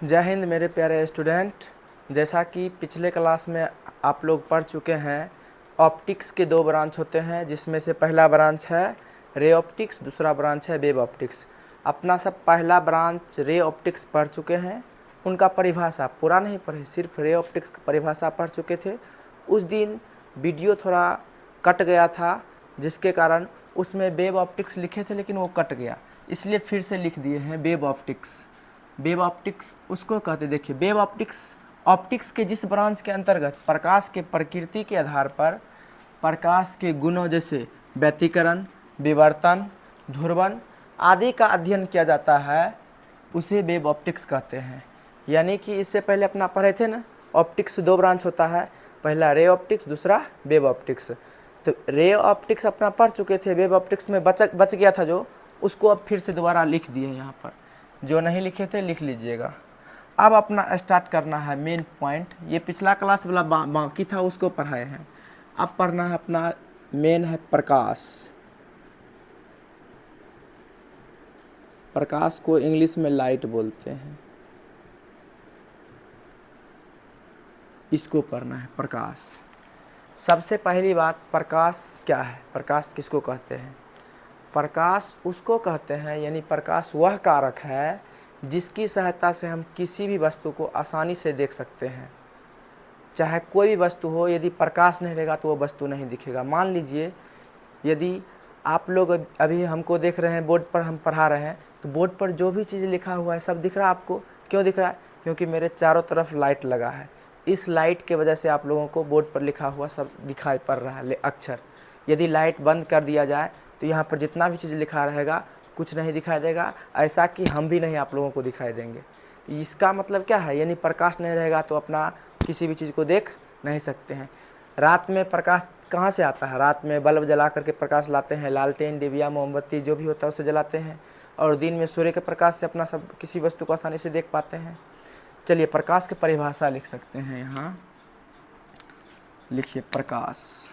जय हिंद मेरे प्यारे स्टूडेंट। जैसा कि पिछले क्लास में आप लोग पढ़ चुके हैं, ऑप्टिक्स के दो ब्रांच होते हैं, जिसमें से पहला ब्रांच है रे ऑप्टिक्स, दूसरा ब्रांच है वेव ऑप्टिक्स। अपना सब पहला ब्रांच रे ऑप्टिक्स पढ़ चुके हैं, उनका परिभाषा पूरा नहीं पढ़े, सिर्फ रे ऑप्टिक्स की परिभाषा पढ़ चुके थे। उस दिन वीडियो थोड़ा कट गया था, जिसके कारण उसमें वेव ऑप्टिक्स लिखे थे लेकिन वो कट गया, इसलिए फिर से लिख दिए हैं वेव ऑप्टिक्स। वेव ऑप्टिक्स उसको कहते, देखिए वेव ऑप्टिक्स ऑप्टिक्स के जिस ब्रांच के अंतर्गत प्रकाश के प्रकृति के आधार पर प्रकाश के गुणों जैसे व्यतिकरण, विवर्तन, ध्रुवण आदि का अध्ययन किया जाता है, उसे वेव ऑप्टिक्स कहते हैं। यानी कि इससे पहले अपना पढ़े थे ना, ऑप्टिक्स दो ब्रांच होता है, पहला रे ऑप्टिक्स, दूसरा वेव ऑप्टिक्स। तो रे ऑप्टिक्स अपना पढ़ चुके थे, वेव ऑप्टिक्स में बच गया था जो, उसको अब फिर से दोबारा लिख दिए यहाँ पर। जो नहीं लिखे थे लिख लीजिएगा। अब अपना स्टार्ट करना है मेन पॉइंट। ये पिछला क्लास वाला बाकी था, उसको पढ़ाए हैं। अब पढ़ना है अपना मेन है प्रकाश। प्रकाश को इंग्लिश में लाइट बोलते हैं, इसको पढ़ना है प्रकाश। सबसे पहली बात, प्रकाश क्या है, प्रकाश किसको कहते हैं? प्रकाश उसको कहते हैं, यानी प्रकाश वह कारक है जिसकी सहायता से हम किसी भी वस्तु को आसानी से देख सकते हैं। चाहे कोई भी वस्तु हो, यदि प्रकाश नहीं रहेगा तो वो वस्तु नहीं दिखेगा। मान लीजिए यदि आप लोग अभी हमको देख रहे हैं, बोर्ड पर हम पढ़ा रहे हैं, तो बोर्ड पर जो भी चीज़ लिखा हुआ है सब दिख रहा है आपको। क्यों दिख रहा है? क्योंकि मेरे चारों तरफ लाइट लगा है। इस लाइट के वजह से आप लोगों को बोर्ड पर लिखा हुआ सब दिखाई पड़ रहा है अक्षर। यदि लाइट बंद कर दिया जाए तो यहाँ पर जितना भी चीज़ लिखा रहेगा कुछ नहीं दिखाई देगा, ऐसा कि हम भी नहीं आप लोगों को दिखाई देंगे। इसका मतलब क्या है? यानी प्रकाश नहीं रहेगा तो अपना किसी भी चीज़ को देख नहीं सकते हैं। रात में प्रकाश कहाँ से आता है? रात में बल्ब जला करके प्रकाश लाते हैं, लालटेन, डिबिया, मोमबत्ती जो भी होता है उसे जलाते हैं, और दिन में सूर्य के प्रकाश से अपना सब किसी वस्तु को आसानी से देख पाते हैं। चलिए प्रकाश की परिभाषा लिख सकते हैं, यहाँ लिखिए प्रकाश।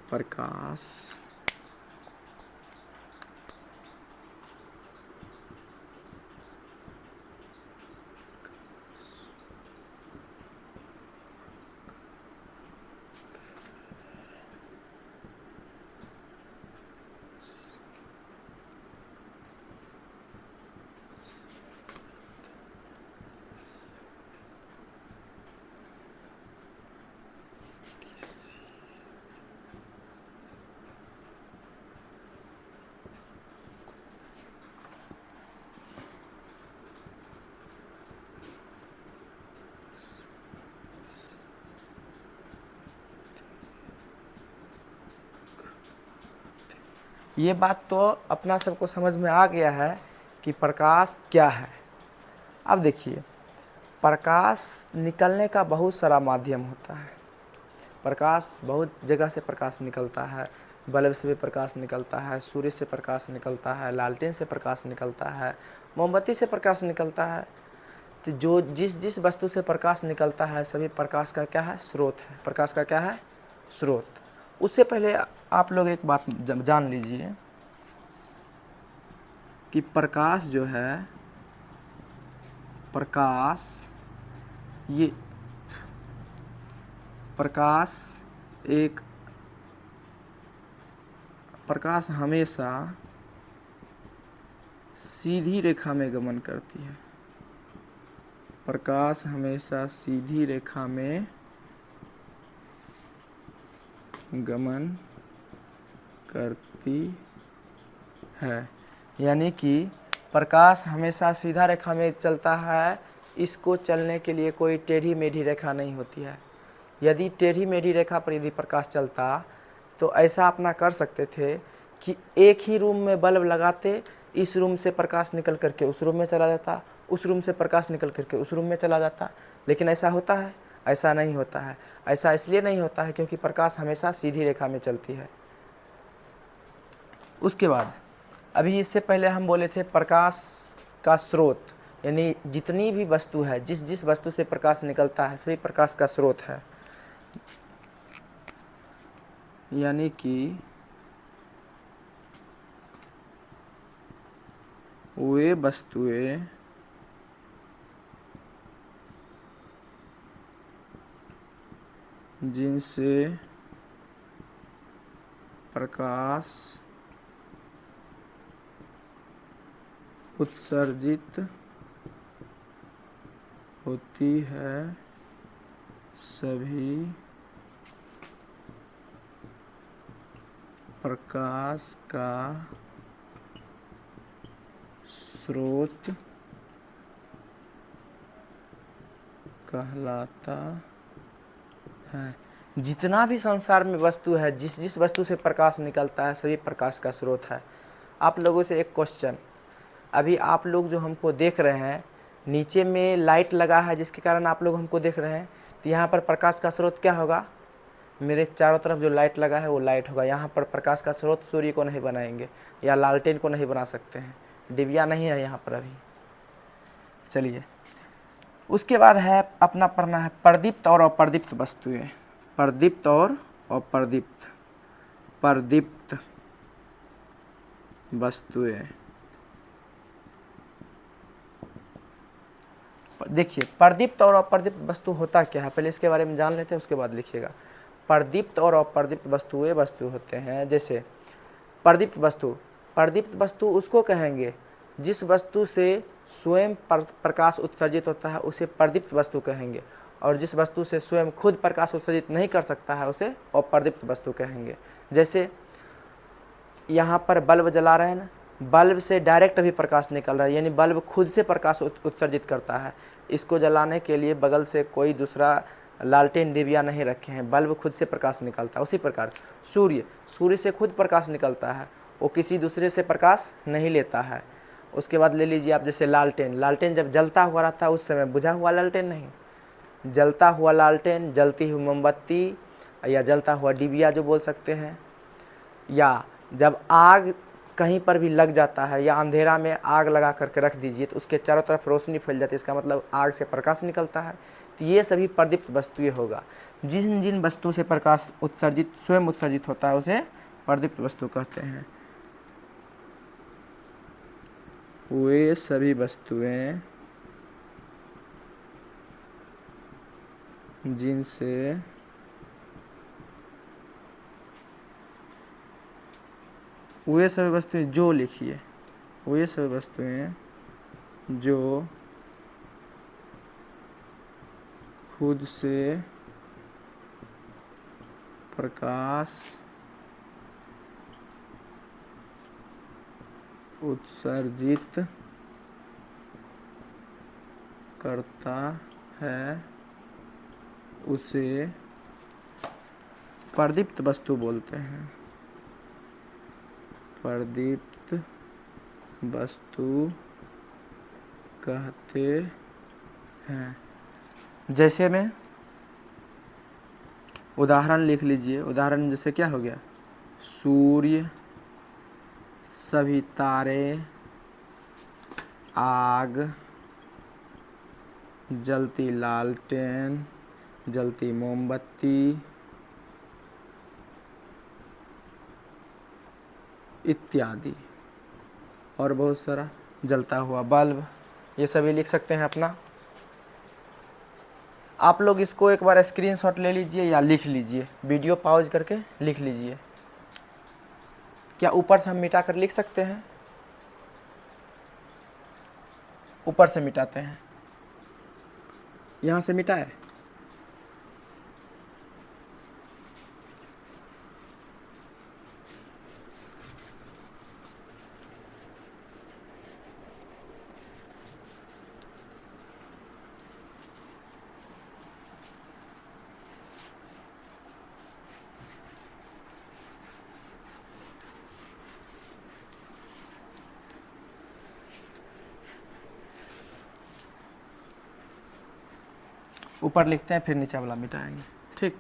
प्रकाश ये बात तो अपना सबको समझ में आ गया है कि प्रकाश क्या है। अब देखिए, प्रकाश निकलने का बहुत सारा माध्यम होता है। प्रकाश बहुत जगह से प्रकाश निकलता है, बल्ब से भी प्रकाश निकलता है, सूर्य से प्रकाश निकलता है, लालटेन से प्रकाश निकलता है, मोमबत्ती से प्रकाश निकलता है। तो जो जिस वस्तु से प्रकाश निकलता है सभी प्रकाश का क्या है? स्रोत है। प्रकाश का क्या है? स्रोत। उससे पहले आप लोग एक बात जान लीजिए कि प्रकाश जो है, प्रकाश ये प्रकाश हमेशा सीधी रेखा में गमन करती है। प्रकाश हमेशा सीधी रेखा में गमन करती है, यानी कि प्रकाश हमेशा सीधा रेखा में चलता है। इसको चलने के लिए कोई टेढ़ी मेढ़ी रेखा नहीं होती है। यदि टेढ़ी मेढ़ी रेखा पर यदि प्रकाश चलता तो ऐसा अपना कर सकते थे कि एक ही रूम में बल्ब लगाते, इस रूम से प्रकाश निकल करके उस रूम में चला जाता, उस रूम से प्रकाश निकल करके उस रूम में चला जाता। लेकिन ऐसा होता है? ऐसा नहीं होता है। ऐसा इसलिए नहीं होता है क्योंकि प्रकाश हमेशा सीधी रेखा में चलती है। उसके बाद अभी इससे पहले हम बोले थे प्रकाश का स्रोत, यानी जितनी भी वस्तु है, जिस वस्तु से प्रकाश निकलता है सभी प्रकाश का स्रोत है। यानी कि वे वस्तुएं जिनसे प्रकाश उत्सर्जित होती है सभी प्रकाश का स्रोत कहलाता है। जितना भी संसार में वस्तु है, जिस जिस वस्तु से प्रकाश निकलता है सभी प्रकाश का स्रोत है। आप लोगों से एक क्वेश्चन, अभी आप लोग जो हमको देख रहे हैं, नीचे में लाइट लगा है जिसके कारण आप लोग हमको देख रहे हैं, तो यहाँ पर प्रकाश का स्रोत क्या होगा? मेरे चारों तरफ जो लाइट लगा है वो लाइट होगा। यहाँ पर प्रकाश का स्रोत सूर्य को नहीं बनाएंगे या लालटेन को नहीं बना सकते हैं, डिबिया नहीं है यहाँ पर अभी। चलिए, उसके बाद है अपना पढ़ना है प्रदीप्त और अप्रदीप्त वस्तुएं। प्रदीप्त और अप्रदीप्त, प्रदीप्त वस्तुएं। देखिए, प्रदीप्त और अप्रदीप्त वस्तु होता क्या है, पहले इसके बारे में जान लेते हैं, उसके बाद लिखिएगा। प्रदीप्त और अप्रदीप्त वस्तुएं वस्तु होते हैं। जैसे प्रदीप्त वस्तु, प्रदीप्त वस्तु उसको कहेंगे जिस वस्तु से स्वयं प्रकाश उत्सर्जित होता है उसे प्रदीप्त वस्तु कहेंगे, और जिस वस्तु से स्वयं खुद प्रकाश उत्सर्जित नहीं कर सकता है उसे अप्रदीप्त वस्तु कहेंगे। जैसे यहाँ पर बल्ब जला रहे हैं ना, बल्ब से डायरेक्ट अभी प्रकाश निकल रहा है, यानी बल्ब खुद से प्रकाश उत्सर्जित करता है। इसको जलाने के लिए बगल से कोई दूसरा लालटेन डिबिया नहीं रखे हैं, बल्ब खुद से प्रकाश निकलता है। उसी प्रकार सूर्य, सूर्य से खुद प्रकाश निकलता है, वो किसी दूसरे से प्रकाश नहीं लेता है। उसके बाद ले लीजिए आप, जैसे लालटेन, लालटेन जब जलता हुआ रहता है उस समय बुझा हुआ लालटेन नहीं, जलता हुआ लालटेन, जलती हुई मोमबत्ती या जलता हुआ डिबिया जो बोल सकते हैं। या जब आग कहीं पर भी लग जाता है या अंधेरा में आग लगा करके रख दीजिए तो उसके चारों तरफ रोशनी फैल जाती है, इसका मतलब आग से प्रकाश निकलता है। तो ये सभी प्रदीप्त वस्तुएं होगा। जिन जिन वस्तुओं से प्रकाश उत्सर्जित स्वयं उत्सर्जित होता है उसे प्रदीप्त वस्तु कहते हैं। वे सभी वस्तुएं जिनसे वे सभी वस्तुएं जो, लिखिए, वे सभी वस्तुएं जो खुद से प्रकाश उत्सर्जित करता है उसे प्रदीप्त वस्तु बोलते हैं। प्रदीप्त वस्तु कहते हैं। जैसे में उदाहरण लिख लीजिए, उदाहरण जैसे क्या हो गया, सूर्य, सभी तारे, आग, जलती लालटेन, जलती मोमबत्ती इत्यादि, और बहुत सारा, जलता हुआ बल्ब, ये सभी लिख सकते हैं अपना। आप लोग इसको एक बार स्क्रीनशॉट ले लीजिए या लिख लीजिए, वीडियो पॉज करके लिख लीजिए। क्या ऊपर से हम मिटा कर लिख सकते हैं? ऊपर से मिटाते हैं, यहाँ से मिटा है। ऊपर लिखते हैं फिर नीचे वाला मिटाएंगे, ठीक।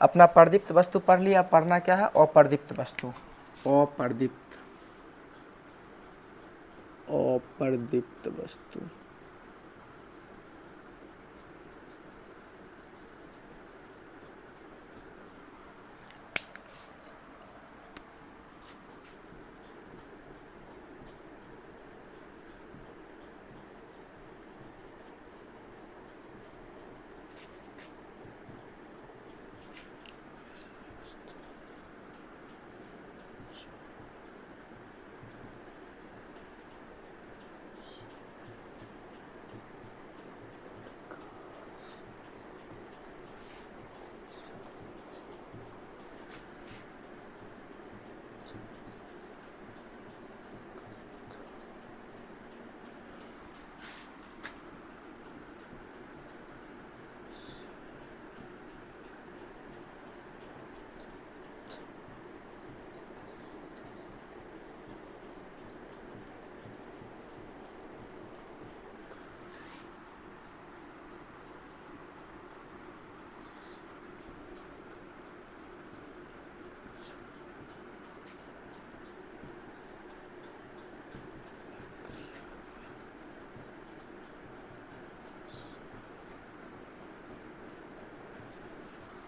अपना प्रदीप्त वस्तु पढ़ लिया। पढ़ना क्या है? अप्रदीप्त वस्तु। अप्रदीप्त, अप्रदीप्त वस्तु।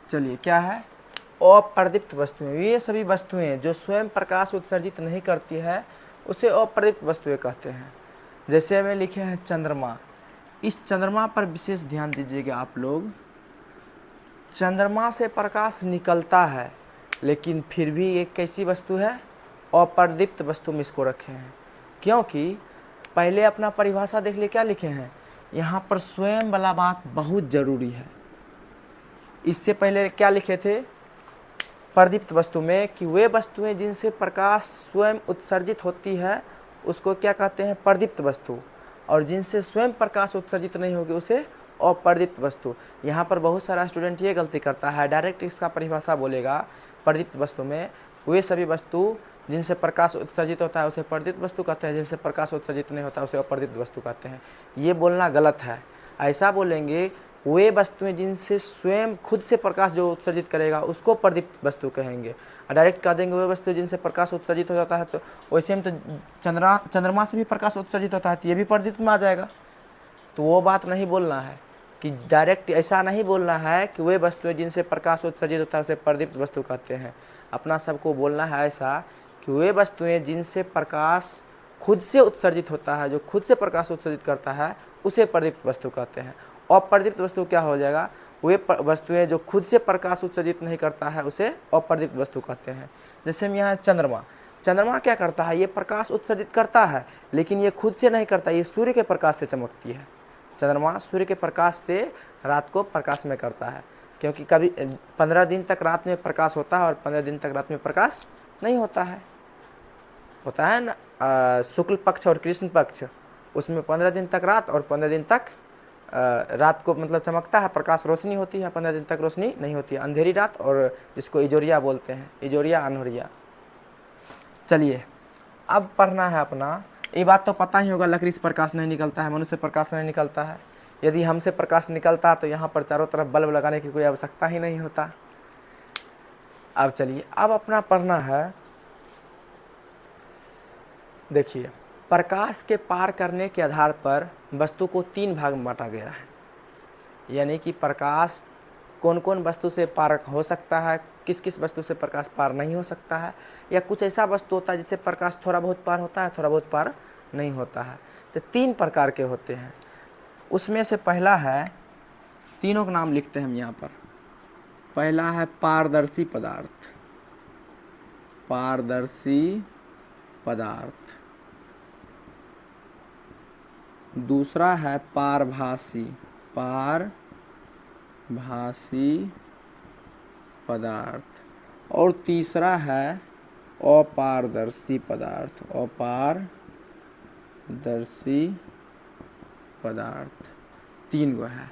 चलिए क्या है, अप्रदीप्त वस्तुएं। ये सभी वस्तुएं जो स्वयं प्रकाश उत्सर्जित नहीं करती है उसे अप्रदीप्त वस्तुएं कहते हैं। जैसे हमें लिखे हैं चंद्रमा। इस चंद्रमा पर विशेष ध्यान दीजिएगा आप लोग। चंद्रमा से प्रकाश निकलता है लेकिन फिर भी एक कैसी वस्तु है, अप्रदीप्त वस्तु में इसको रखे हैं। क्योंकि पहले अपना परिभाषा देख लिए, क्या लिखे हैं यहाँ पर, स्वयं वाला बात बहुत ज़रूरी है। इससे पहले क्या लिखे थे प्रदीप्त वस्तु में, कि वे वस्तुएं जिनसे प्रकाश स्वयं उत्सर्जित होती है उसको क्या कहते हैं, प्रदीप्त वस्तु, और जिनसे स्वयं प्रकाश उत्सर्जित नहीं होगी उसे अप्रदीप्त वस्तु। यहाँ पर बहुत सारा स्टूडेंट ये गलती करता है, डायरेक्ट इसका परिभाषा बोलेगा प्रदीप्त वस्तु में वे सभी वस्तु जिनसे प्रकाश उत्सर्जित होता है उसे प्रदीप्त वस्तु कहते हैं, जिनसे प्रकाश उत्सर्जित नहीं होता उसे अप्रदीप्त वस्तु कहते हैं। ये बोलना गलत है। ऐसा बोलेंगे वे वस्तुएं जिनसे स्वयं खुद से प्रकाश जो उत्सर्जित करेगा उसको प्रदीप्त वस्तु कहेंगे। डायरेक्ट कह देंगे वे वस्तु जिनसे प्रकाश उत्सर्जित हो जाता है, तो वैसे में तो चंद्रमा से भी प्रकाश उत्सर्जित होता है तो ये भी प्रदीप्त में आ जाएगा। तो वो बात नहीं बोलना है कि डायरेक्ट ऐसा नहीं बोलना है कि वे वस्तुएं जिनसे प्रकाश उत्सर्जित होता है उसे प्रदीप्त वस्तु कहते हैं। अपना सबको बोलना है ऐसा कि वे वस्तुएं जिनसे प्रकाश खुद से उत्सर्जित होता है, जो खुद से प्रकाश उत्सर्जित करता है उसे प्रदीप्त वस्तु कहते हैं। अप्रदीप्त वस्तु क्या हो जाएगा, वे वस्तुएं जो खुद से प्रकाश उत्सर्जित नहीं करता है उसे अप्रदीप्त वस्तु कहते हैं। जैसे हम यहाँ चंद्रमा, चंद्रमा क्या करता है, ये प्रकाश उत्सर्जित करता है लेकिन ये खुद से नहीं करता, ये सूर्य के प्रकाश से चमकती है। चंद्रमा सूर्य के प्रकाश से रात को प्रकाश में करता है, क्योंकि कभी 15 दिन तक रात में प्रकाश होता है और 15 दिन तक रात में प्रकाश नहीं होता है। होता है ना शुक्ल पक्ष और कृष्ण पक्ष, उसमें 15 दिन तक रात और 15 दिन तक रात को मतलब चमकता है, प्रकाश रोशनी होती है, 15 दिन तक रोशनी नहीं होती है, अंधेरी रात, और जिसको इजोरिया बोलते हैं, इजोरिया अनहोरिया। चलिए अब पढ़ना है अपना, ये बात तो पता ही होगा, लकड़ी से प्रकाश नहीं निकलता है, मनुष्य से प्रकाश नहीं निकलता है। यदि हमसे प्रकाश निकलता तो यहाँ पर चारों तरफ बल्ब लगाने की कोई आवश्यकता ही नहीं होता। अब चलिए अब अपना पढ़ना है, देखिए प्रकाश के पार करने के आधार पर वस्तु को 3 भाग में बांटा गया है। यानी कि प्रकाश कौन कौन वस्तु से पार हो सकता है, किस किस वस्तु से प्रकाश पार नहीं हो सकता है, या कुछ ऐसा वस्तु होता है जिससे प्रकाश थोड़ा बहुत पार होता है, थोड़ा बहुत पार नहीं होता है। तो 3 प्रकार के होते हैं। उसमें से पहला है, तीनों का नाम लिखते हैं हम यहाँ पर। पहला है पारदर्शी पदार्थ, पारदर्शी पदार्थ। दूसरा है पारभासी, पारभासी पदार्थ। और तीसरा है अपारदर्शी पदार्थ, अपारदर्शी पदार्थ। 3 गो है।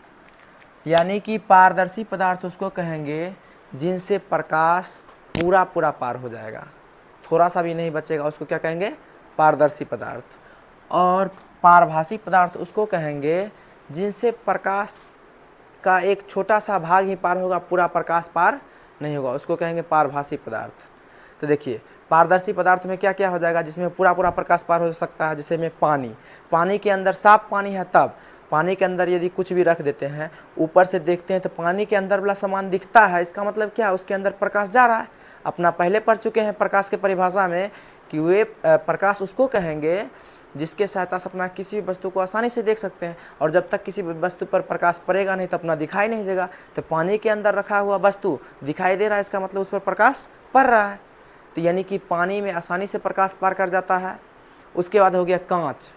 यानी कि पारदर्शी पदार्थ उसको कहेंगे जिनसे प्रकाश पूरा पूरा पार हो जाएगा, थोड़ा सा भी नहीं बचेगा, उसको क्या कहेंगे, पारदर्शी पदार्थ। और पारभासी पदार्थ उसको कहेंगे जिनसे प्रकाश का एक छोटा सा भाग ही पार होगा, पूरा प्रकाश पार नहीं होगा, उसको कहेंगे पारभासी पदार्थ। तो देखिए पारदर्शी पदार्थ में क्या क्या हो जाएगा, जिसमें पूरा पूरा प्रकाश पार हो सकता है। जैसे में पानी, पानी के अंदर साफ पानी है, तब पानी के अंदर यदि कुछ भी रख देते हैं, ऊपर से देखते हैं तो पानी के अंदर वाला सामान दिखता है, इसका मतलब क्या, उसके अंदर प्रकाश जा रहा है। अपना पहले पढ़ चुके हैं प्रकाश के परिभाषा में कि वे प्रकाश उसको कहेंगे जिसके सहायता से अपना किसी वस्तु को आसानी से देख सकते हैं, और जब तक किसी वस्तु पर प्रकाश पड़ेगा नहीं तो अपना दिखाई नहीं देगा। तो पानी के अंदर रखा हुआ वस्तु दिखाई दे रहा है, इसका मतलब उस पर प्रकाश पड़ रहा है। तो यानी कि पानी में आसानी से प्रकाश पार कर जाता है। उसके बाद हो गया कांच।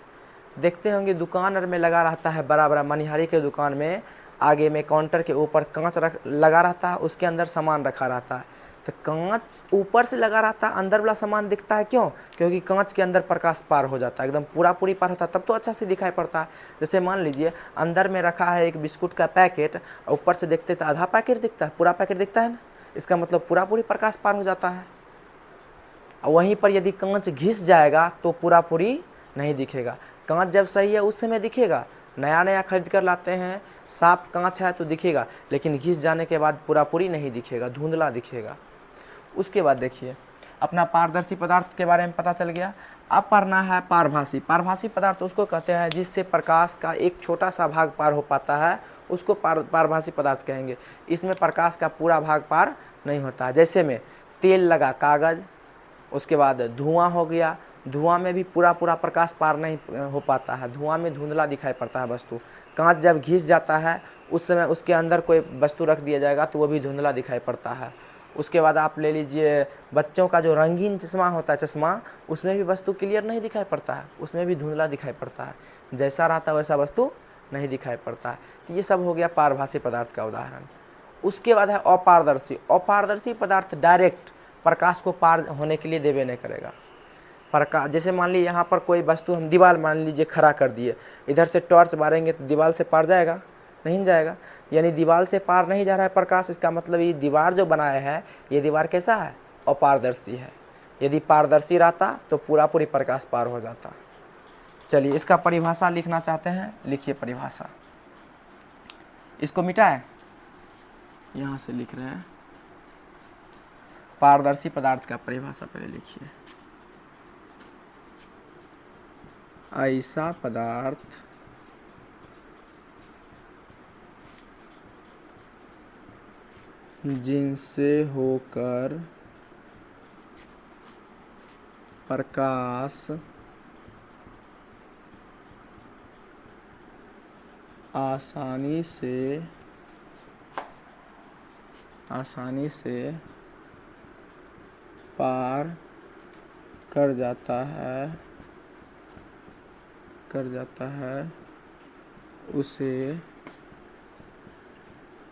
देखते होंगे दुकान में लगा रहता है, बड़ा बड़ा मनिहारी के दुकान में आगे में काउंटर के ऊपर कांच लगा रहता है, उसके अंदर सामान रखा रहता है। तो कांच ऊपर से लगा रहता है, अंदर वाला सामान दिखता है, क्यों, क्योंकि कांच के अंदर प्रकाश पार हो जाता है, एकदम पूरा पूरी पार होता है, तब तो अच्छा से दिखाई पड़ता है। जैसे मान लीजिए अंदर में रखा है एक बिस्कुट का पैकेट, ऊपर से देखते तो आधा पैकेट दिखता है, पूरा पैकेट दिखता है ना, इसका मतलब पूरा पूरी प्रकाश पार हो जाता है। और वहीं पर यदि कांच घिस जाएगा तो पूरा पूरी नहीं दिखेगा। कांच जब सही है उस समय दिखेगा, नया नया खरीद कर लाते हैं, साफ कांच है तो दिखेगा, लेकिन घिस जाने के बाद पूरा पूरी नहीं दिखेगा, धुंधला दिखेगा। उसके बाद देखिए अपना पारदर्शी पदार्थ के बारे में पता चल गया। अब पढ़ना है पारभासी। पारभासी पदार्थ उसको कहते हैं जिससे प्रकाश का एक छोटा सा भाग पार हो पाता है, उसको पारभासी पदार्थ कहेंगे। इसमें प्रकाश का पूरा भाग पार नहीं होता है। जैसे में तेल लगा कागज़, उसके बाद धुआं हो गया, धुआं में भी पूरा प्रकाश पार नहीं हो पाता है, धुआं में धुंधला दिखाई पड़ता है वस्तु। कांच जब घिस जाता है उस समय उसके अंदर कोई वस्तु रख दिया जाएगा तो वो भी धुंधला दिखाई पड़ता है। उसके बाद आप ले लीजिए बच्चों का जो रंगीन चश्मा होता है, चश्मा, उसमें भी वस्तु क्लियर नहीं दिखाई पड़ता है, उसमें भी धुंधला दिखाई पड़ता है, जैसा रहता है वैसा वस्तु नहीं दिखाई पड़ता है। तो ये सब हो गया पारभासी पदार्थ का उदाहरण। उसके बाद है अपारदर्शी। अपारदर्शी पदार्थ डायरेक्ट प्रकाश को पार होने के लिए देवे नहीं करेगा। प्रकाश जैसे मान लीजिए यहाँ पर कोई वस्तु हम दीवार मान लीजिए खड़ा कर दिए, इधर से टॉर्च मारेंगे तो दीवार से पार जाएगा? नहीं जाएगा। यानी दीवार से पार नहीं जा रहा है प्रकाश, इसका मतलब ये दीवार जो बनाया है ये दीवार कैसा है? अपारदर्शी है। यदि पारदर्शी रहता तो पूरी प्रकाश पार हो जाता। चलिए इसका परिभाषा लिखना चाहते हैं, लिखिए परिभाषा। इसको मिटाए, यहाँ से लिख रहे हैं। पारदर्शी पदार्थ का परिभाषा पहले लिखिए। ऐसा पदार्थ जिनसे होकर प्रकाश आसानी से पार कर जाता है उसे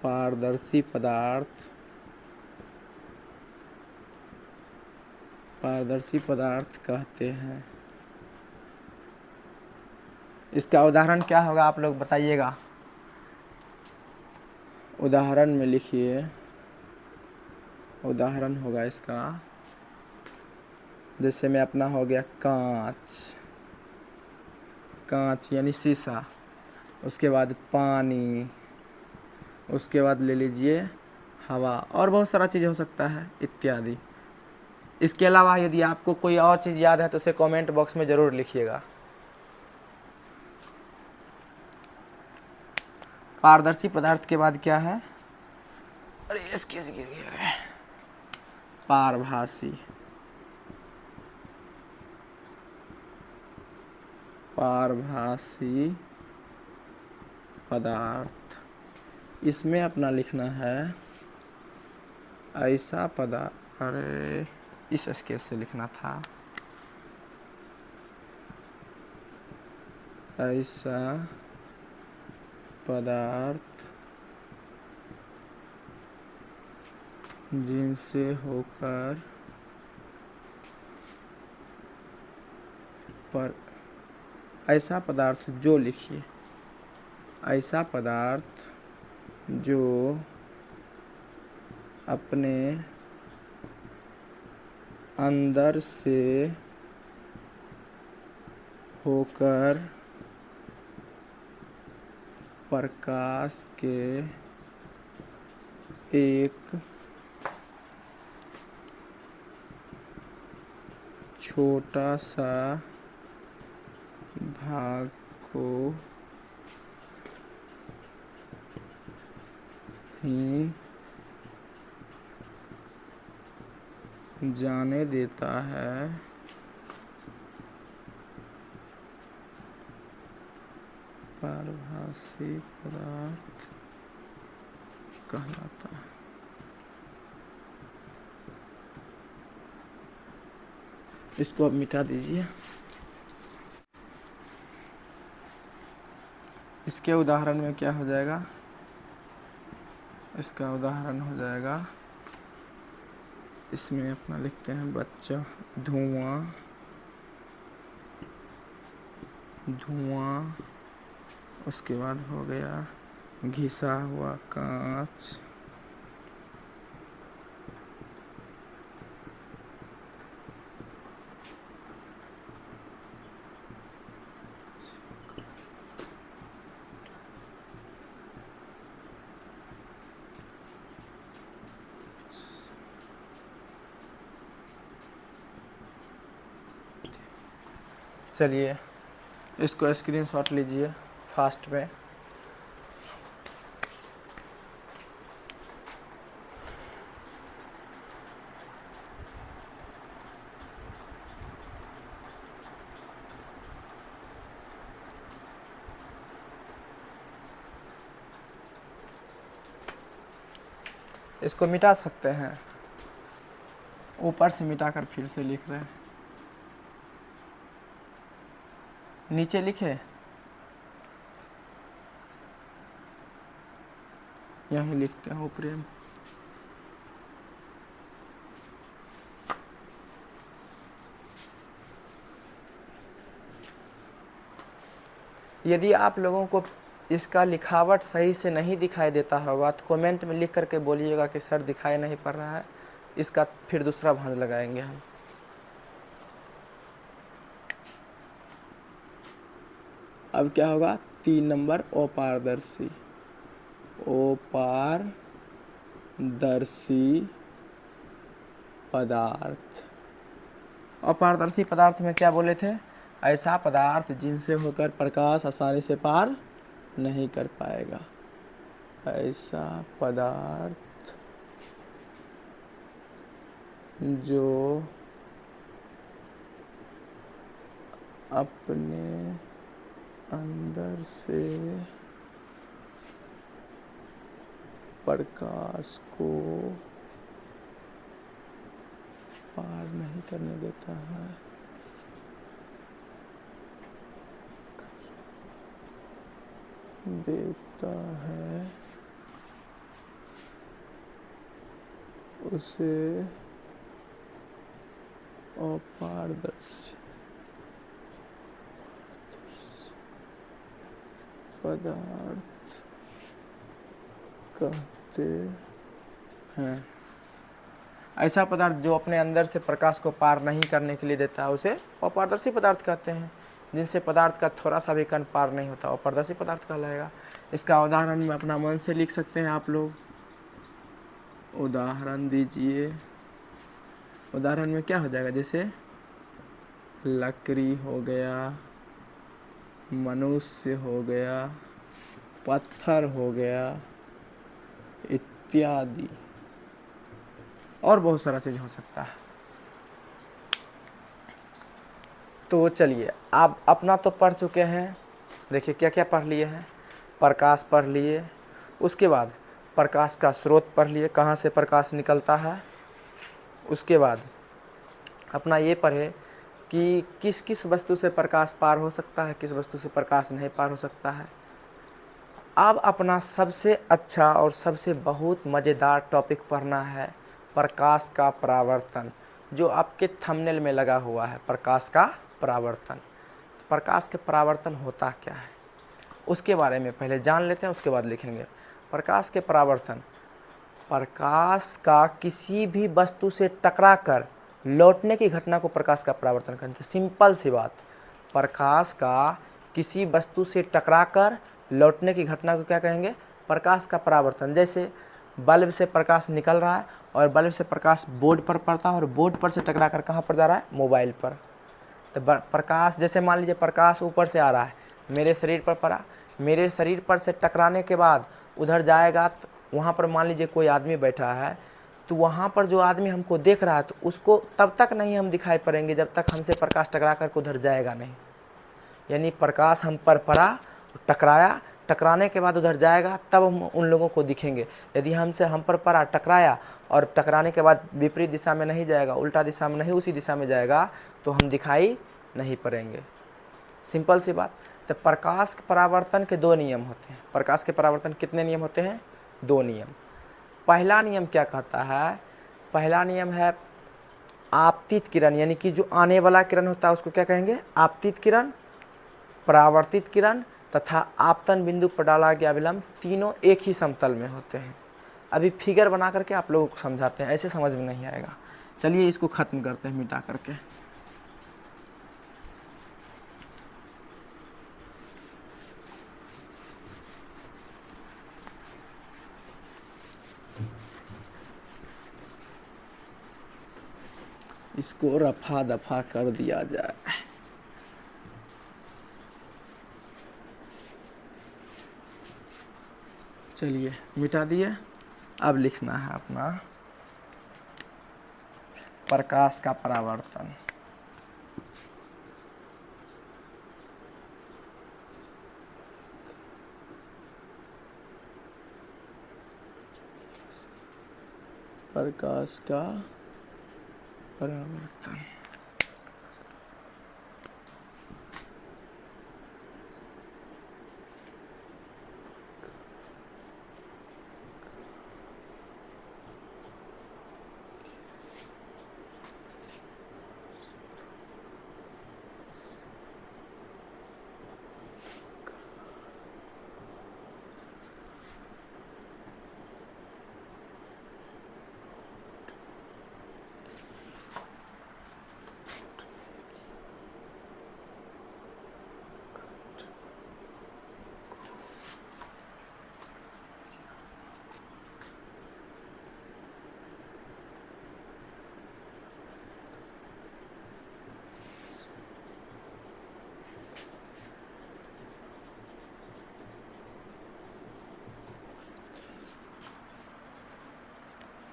पारदर्शी पदार्थ कहते हैं। इसका उदाहरण क्या होगा आप लोग बताइएगा। उदाहरण में लिखिए, उदाहरण होगा इसका, जैसे में अपना हो गया कांच यानी शीशा, उसके बाद पानी, उसके बाद ले लीजिए हवा, और बहुत सारा चीज़ हो सकता है इत्यादि। इसके अलावा यदि आपको कोई और चीज़ याद है तो उसे कमेंट बॉक्स में ज़रूर लिखिएगा। पारदर्शी पदार्थ के बाद क्या है? अरे इसके गिर गया। पारभासी पदार्थ, इसमें अपना लिखना है ऐसा पदार्थ। अरे इस स्केच से लिखना था, ऐसा पदार्थ जिनसे होकर ऐसा पदार्थ जो लिखिए, ऐसा पदार्थ जो अपने अंदर से होकर प्रकाश के एक छोटा सा भाग को ही जाने देता है, पारभासी पदार्थ कहलाता है। इसको अब मिटा दीजिए। इसके उदाहरण में क्या हो जाएगा? इसका उदाहरण हो जाएगा, इसमें अपना लिखते हैं बच्चा, धुआं, उसके बाद हो गया घिसा हुआ कांच, चलिए इसको स्क्रीनशॉट लीजिए फास्ट में। इसको मिटा सकते हैं, ऊपर से मिटाकर फिर से लिख रहे हैं। नीचे लिखे, यहीं लिखते हैं ऊपरी में। यदि आप लोगों को इसका लिखावट सही से नहीं दिखाई देता होगा तो कमेंट में लिख करके बोलिएगा कि सर दिखाई नहीं पड़ रहा है, इसका फिर दूसरा भांज लगाएंगे हम। अब क्या होगा, 3 नंबर अपारदर्शी, अपारदर्शी पदार्थ। अपारदर्शी पदार्थ में क्या बोले थे, ऐसा पदार्थ जिनसे होकर प्रकाश आसानी से पार नहीं कर पाएगा। ऐसा पदार्थ जो अपने अंदर से प्रकाश को पार नहीं करने देता है। देता है उसे अपारदर्शी पदार्थ कहते हैं। ऐसा पदार्थ जो अपने अंदर से प्रकाश को पार नहीं करने के लिए देता है उसे अपारदर्शी पदार्थ कहते हैं। जिनसे पदार्थ का थोड़ा सा भी कण पार नहीं होता अपारदर्शी पदार्थ कहलाएगा। इसका उदाहरण में अपना मन से लिख सकते हैं आप लोग। उदाहरण दीजिए। उदाहरण में क्या हो जाएगा, जैसे लकड़ी हो गया, मनुष्य हो गया, पत्थर हो गया इत्यादि, और बहुत सारा चीज़ हो सकता है। तो चलिए आप अपना तो पढ़ चुके हैं, देखिए क्या क्या पढ़ लिए हैं। प्रकाश पढ़ लिए, उसके बाद प्रकाश का स्रोत पढ़ लिए, कहाँ से प्रकाश निकलता है। उसके बाद अपना ये पढ़े कि किस किस वस्तु से प्रकाश पार हो सकता है, किस वस्तु से प्रकाश नहीं पार हो सकता है। अब अपना सबसे अच्छा और सबसे बहुत मज़ेदार टॉपिक पढ़ना है प्रकाश का परावर्तन, जो आपके थंबनेल में लगा हुआ है। प्रकाश का परावर्तन, प्रकाश के परावर्तन होता क्या है उसके बारे में पहले जान लेते हैं, उसके बाद लिखेंगे। प्रकाश के परावर्तन, प्रकाश का किसी भी वस्तु से टकराकर लौटने की घटना को प्रकाश का परावर्तन कहते हैं। सिंपल सी बात, प्रकाश का किसी वस्तु से टकराकर लौटने की घटना को क्या कहेंगे, प्रकाश का परावर्तन। जैसे बल्ब से प्रकाश निकल रहा है और बल्ब से प्रकाश बोर्ड पर पड़ता है और बोर्ड पर से टकराकर कहाँ पर जा रहा है, मोबाइल पर। तो प्रकाश, जैसे मान लीजिए प्रकाश ऊपर से आ रहा है, मेरे शरीर पर पड़ा, मेरे शरीर पर से टकराने के बाद उधर जाएगा तो वहाँ पर मान लीजिए कोई आदमी बैठा है, तो वहाँ पर जो आदमी हमको देख रहा है तो उसको तब तक नहीं हम दिखाई पड़ेंगे जब तक हमसे प्रकाश टकरा कर उधर जाएगा नहीं। यानी प्रकाश हम पर पड़ा, टकराया, टकराने के बाद उधर जाएगा तब हम उन लोगों को दिखेंगे। यदि हमसे हम पर पड़ा, टकराया और टकराने के बाद विपरीत दिशा में नहीं जाएगा, उल्टा दिशा में नहीं, उसी दिशा में जाएगा, तो हम दिखाई नहीं पड़ेंगे। सिंपल सी बात। तो प्रकाश के परावर्तन के 2 नियम होते हैं। प्रकाश के परावर्तन कितने नियम होते हैं, 2 नियम। पहला नियम क्या कहता है, पहला नियम है आपतित किरण, यानी कि जो आने वाला किरण होता है उसको क्या कहेंगे, आपतित किरण, परावर्तित किरण तथा आपतन बिंदु पर डाला गया विलंब, तीनों एक ही समतल में होते हैं। अभी फिगर बना करके आप लोगों को समझाते हैं, ऐसे समझ में नहीं आएगा। चलिए इसको ख़त्म करते हैं मिटा करके। इसको रफा दफा कर दिया जाए। चलिए मिटा दिए। अब लिखना है अपना प्रकाश का परावर्तन। प्रकाश का परावर्तन।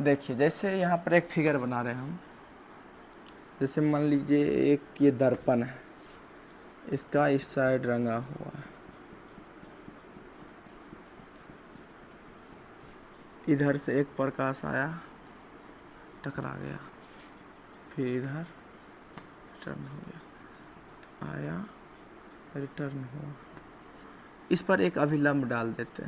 देखिए जैसे यहाँ पर एक फिगर बना रहे हैं हम, जैसे मान लीजिए एक ये दर्पण है, इसका इस साइड रंगा हुआ है, इधर से एक प्रकाश आया टकरा गया, फिर इधर रिटर्न हो गया, आया रिटर्न हुआ। इस पर एक अभिलंब डाल देते हैं।